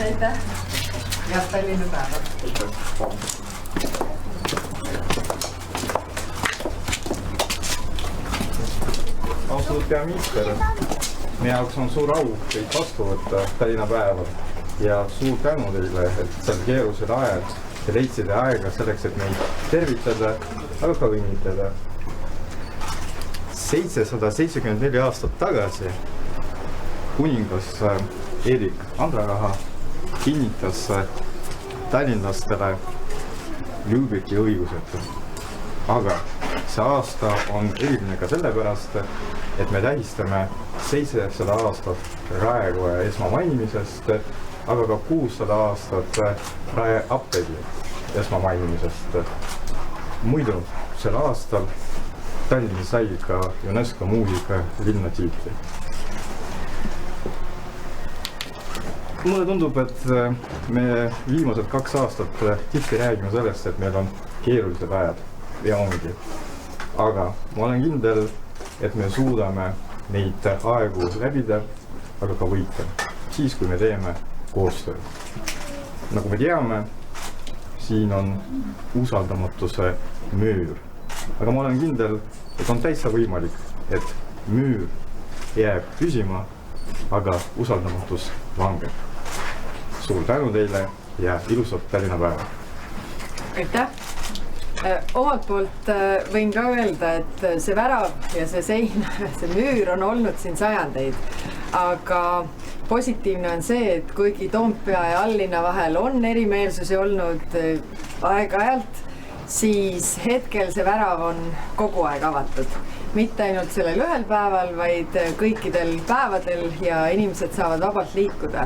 Aitäh! Head Tallinna päeva! Austatud peaminister, meie jaoks on suur au teid vastu võtta Tallinna päeval ja suur tänu teile, et sel keerulisel ajal te leidsite aega selleks, et meid tervitada, aga ka õnnitleda. 774 aastat tagasi kuningas Erik Andraraha kinnitas tallinlastele Lübecki õigused. Aga see aasta on eriline ka sellepärast, et me tähistame 700 aastat Raekoja esmamainimisest, aga ka 600 aastat Rae apteegi esmamainimisest. Muidu sel aastal Tallinn sai ka UNESCO muusika linna tiitli. Mulle tundub, et me viimased 2 aastat tihti räägime sellest, et meil on keerulised ajad ja ongi. Aga ma olen kindel, et me suudame neid aegu läbida, aga ka võita. Siis, kui me teeme koostööd. Nagu me teame, siin on usaldamatuse müür. Aga ma olen kindel, et on täitsa võimalik, et müür jääb püsima, aga usaldamatus langeb. Suur tänu teile ja ilusat Tallinna päeva! Aitäh! Omalt poolt võin ka öelda, et see värav ja see sein, see müür on olnud siin sajandeid. Aga positiivne on see, et kuigi Toompea ja Alllinna vahel on erimeelsusi olnud aeg-ajalt, siis hetkel see värav on kogu aeg avatud. Mitte ainult sellel ühel päeval, vaid kõikidel päevadel ja inimesed saavad vabalt liikuda.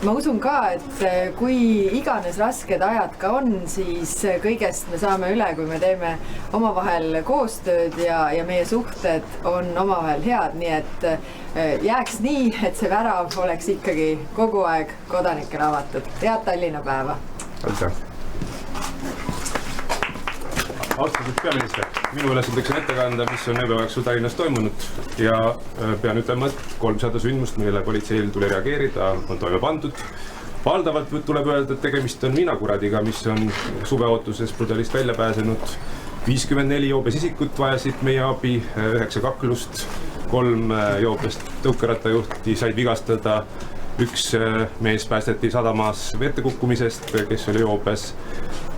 Ma usun ka, et kui iganes rasked ajad ka on, siis kõigest me saame üle, kui me teeme omavahel koostööd ja meie suhted on omavahel head, nii et jääks nii, et see värav oleks ikkagi kogu aeg kodanikele avatud. Head Tallinna päeva! Aitäh! Austatud peaminister, minu ülesandeks on ette kanda, mis on ööpäevaks Tallinnas toimunud ja pean ütlema, et 300 sündmust, millele politseil tuli reageerida, on toime pandud. Valdavalt tuleb öelda, et tegemist on viinakuradiga, mis on suveootuses Brudelist välja pääsenud. 54 joobes isikut vajasid meie abi, 9 kaklust, 3 joobest tõukerattajuhti said vigastada. 1 mees päästeti sadamas vette kukkumisest, kes oli joobes.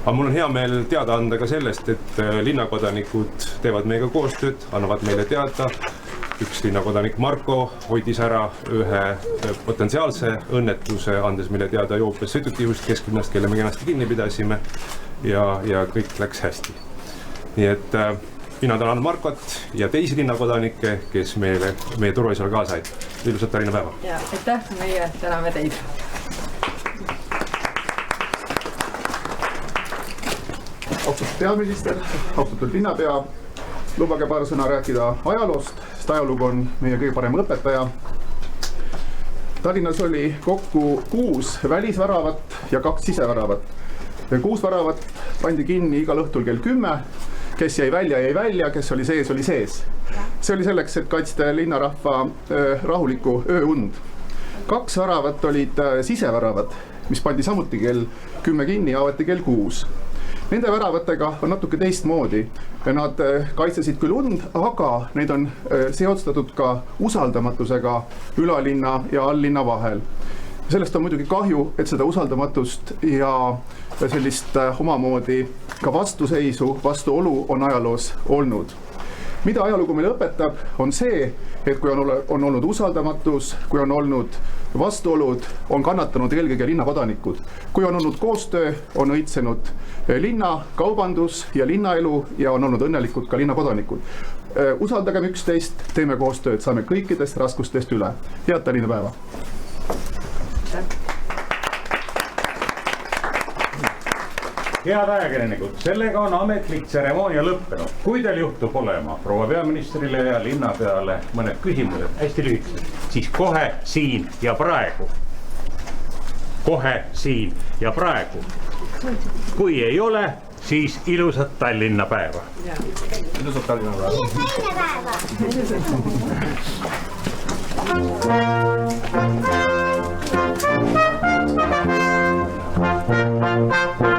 Aga mul on hea meel teada anda ka sellest, et linnakodanikud teevad meiega koostööd, annavad meile teada. 1 linnakodanik Marko hoidis ära ühe potentsiaalse õnnetuse, andes meile teada joobes sõidukihust kesklinnast, kelle me kenasti kinni pidasime ja kõik läks hästi. Nii et mina tänan Markot ja teisi linnakodanikke, kes meie turvalisusele kaasa said. Ilusat Tallinna päeva! Ja aitäh, meie täname teid! Austatud peaminister, austatud linnapea, lubage paar sõna rääkida ajaloost, sest ajalugu on meie kõige parem õpetaja. Tallinnas oli kokku 6 välisväravat ja 2 siseväravat. 6 väravat pandi kinni igal õhtul kell 10, kes jäi välja, kes oli sees. See oli selleks, et kaitsta linnarahva rahulikku ööund. 2 väravat olid siseväravad, mis pandi samuti kell 10 kinni ja avati kell 6. Nende väravatega on natuke teistmoodi. Nad kaitsesid küll und, aga neid on seostatud ka usaldamatusega ülalinna ja alllinna vahel. Sellest on muidugi kahju, et seda usaldamatust ja sellist omamoodi ka vastuseisu, vastuolu on ajaloos olnud. mida ajalugu meile õpetab, on see, et kui on olnud usaldamatus, kui on olnud vastuolud, on kannatanud eelkõige linnakodanikud. Kui on olnud koostöö, on õitsenud linna, kaubandus ja linnaelu ja on olnud õnnelikud ka linnakodanikud. Usaldagem üksteist, teeme koostööd, saame kõikidest raskustest üle. Head Tallinna päeva! Head ajakirjanikud, sellega on ametlik tseremoonia lõppenud. Kui teil juhtub olema proua peaministrile ja linnapeale mõned küsimused, hästi lühikesed, siis kohe siin ja praegu. Kohe siin ja praegu. Kui ei ole, siis ilusat Tallinna päeva. Ilusat Tallinna päeva. Tallinna päeva.